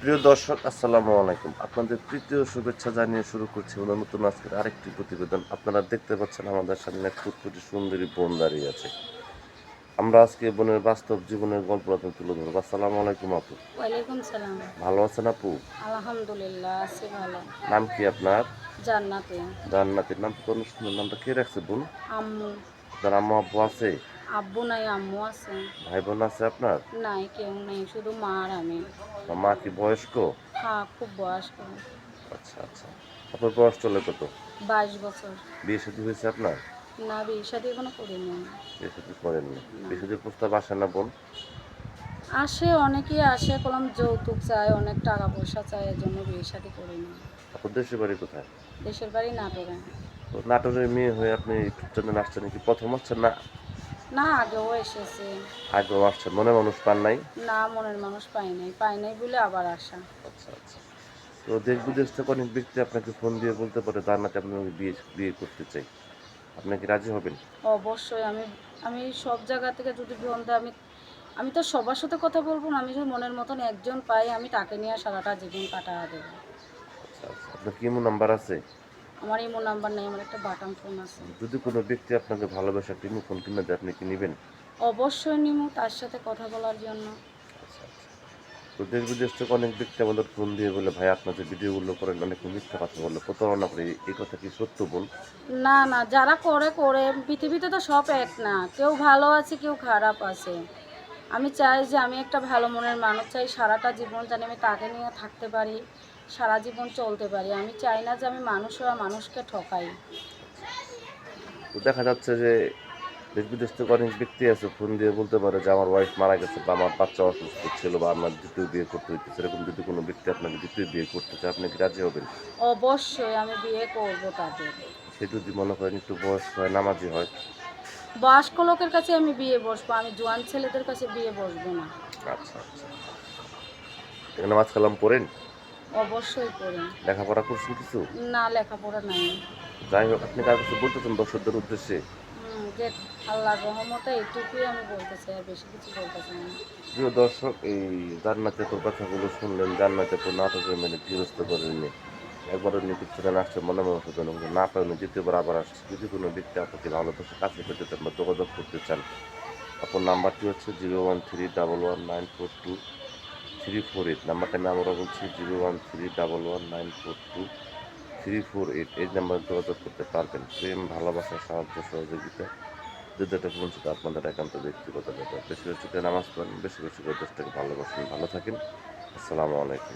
প্রিয় দর্শক, আসসালামু আলাইকুম। আপনাদের তৃতীয় শুভেচ্ছা জানিয়ে শুরু করছি আমাদের নতুন আজকের আরেকটি প্রতিবেদন। আপনারা দেখতে পাচ্ছেন আমাদের সামনে এক ফুটফুটে সুন্দরী বোন দাঁড়িয়ে আছে। আমরা আজকে বোনের বাস্তব জীবনের গল্প আপনাদের তুলে ধরবো। আসসালামু আলাইকুম আপু। ওয়ালাইকুম সালাম। ভালো আছেন আপু? আলহামদুলিল্লাহ আছি ভালো। নাম কি আপনার? জান্নাতে। জান্নাতের নাম তো অনেক সুন্দর। নামটা কে রাখছে বোন? আম্মু। আপনার আম্মু আব্বু আছে? আব্বু নাই, আম্মু আছে। ভাই বোন আছে আপনার? নাই, কেউ নেই, শুধু মা আর আমি। মা কি বয়স্ক? হ্যাঁ, খুব বয়স্ক। আচ্ছা আচ্ছা। আপনার বয়স চলে কত? 22 বছর। বিয়ে শাদী হয়েছে আপনার? না, বিয়ে শাদী এখনো করিনি। বিয়ে শাদী করেননি? না। বিয়ে শাদীর প্রস্তাব আসে না বোন? আসে, অনেকেই আসে, কলম যৌতুক চায়, অনেক টাকা পয়সা চায়, এর জন্য বিয়ে শাদী করিনি। আপনার দেশের বাড়ি কোথায়? দেশের বাড়ি নাটোরে। তো নাটোরের মেয়ে হয়ে আপনি ইউটিউব চ্যানেল আসছেন, কি প্রথম আসছেন না না, আগেও এসেছে। আগেও আসছেন? মনে মানুষ পান নাই? না, মনের মানুষ পাই নাই বলে আবার আসা। আচ্ছা আচ্ছা। তো দেশ বিদেশ থেকে অনেক ব্যক্তি আপনাকে ফোন দিয়ে বলতে পারে জান্নাতে আপনাকে বিয়ে বিয়ে করতে চাই, আপনি কি রাজি হবেন? অবশ্যই আমি আমি সব জায়গা থেকে যদি ফোন দেয়, আমি আমি তো সবার সাথে কথা বলবো না। আমি যদি মনের মতন একজন পাই, আমি তাকে নিয়ে সারাটা জীবন কাটায়া দেবো। আচ্ছা আচ্ছা। আপনার কি এমন নাম্বার আছে? আমার ইমো নাম্বার নেই, আমার একটা বাটন ফোন আছে। যদি কোনো ব্যক্তি আপনাকে ভালোবাসা একটা ইমো ফোন কিনে দেয়, আপনি কি নেবেন? অবশ্যই নিমু তার সাথে কথা বলার জন্য। আচ্ছা আচ্ছা। তো দেশ বিদেশ থেকে অনেক ব্যক্তি আমাদের ফোন দিয়ে বলে, ভাই আপনার যে ভিডিওগুলো করেন অনেক মিথ্যা কথা বলে, প্রতারণা করে, এই কথা কি সত্য বল? না না, যারা করে করে, পৃথিবীতে তো সব এক না, কেউ ভালো আছে, কেউ খারাপ আছে। আমি চাই যে আমি একটা ভালো মনের মানুষ চাই, সারাটা জীবন যেন আমি তাকে নিয়ে থাকতে পারি, সারা জীবন চলতে পারি। আমি চাই না যে আমি মানুষরা মানুষকে ঠকাই। তো দেখা যাচ্ছে যে দেশ বিদেশ থেকে অনেক ব্যক্তি আছে ফোন দিয়ে বলতে পারে যে আমার ওয়াইফ মারা গেছে, বা আমার বাচ্চা অসুস্থ ছিল, বা আমার দ্বিতীয় বিয়ে করতে হইতেছে। এরকম যদি কোনো ব্যক্তি আপনাকে দ্বিতীয় বিয়ে করতে চায়, আপনি কি রাজি হবেন? অবশ্যই আমি বিয়ে করব তাদের। সে যদি মনে করেন একটু বয়স্ক হয়, নামাজি হয়? বয়স্ক লোকের কাছে আমি বিয়ে বসবো, আমি জোয়ান ছেলেদের কাছে বিয়ে বসবো না। আচ্ছা আচ্ছা। এখানে নামাজ কালাম পড়েন? অবশ্যই করি। লেখাপড়া করছেন কিছু? না, লেখাপড়া নাই। যাই হোক, আপনি কার কাছে বলতে চান দর্শকদের উদ্দেশ্যে? যে আল্লাহর রহমতে এইটুকুই আমি বলতে চাই, আর বেশি কিছু বলতে চাই না। প্রিয় দর্শক, এই জান্নাত আপুর কথাগুলো শুনলেন। জান্নাত আপু নাটকের মেনে গৃহস্থ করেননি, একবার উনি ইউটিউব চ্যানেল আসছে মনে মতো জন্য, না পাই উনি দ্বিতীয়বার আবার আসছে। যদি কোনো ব্যক্তি আপনাকে ভালোবাসে কাছে পেতে চান বা যোগাযোগ করতে চান, আপনার নাম্বারটি হচ্ছে 01311942348। নাম্বারটা আমি আমরা বলছি 01311942348। এই নাম্বারে যোগাযোগ করতে পারবেন। প্রেম, ভালোবাসা, সাহায্য, সহযোগিতা যে যেটা করুন সেটা আপনাদের একান্ত ব্যক্তিগত ব্যাপার। বেশি বেশি করে নামাজ পড়েন, বেশি বেশি করে দেশটাকে ভালোবাসেন। ভালো থাকেন। আসসালামু আলাইকুম।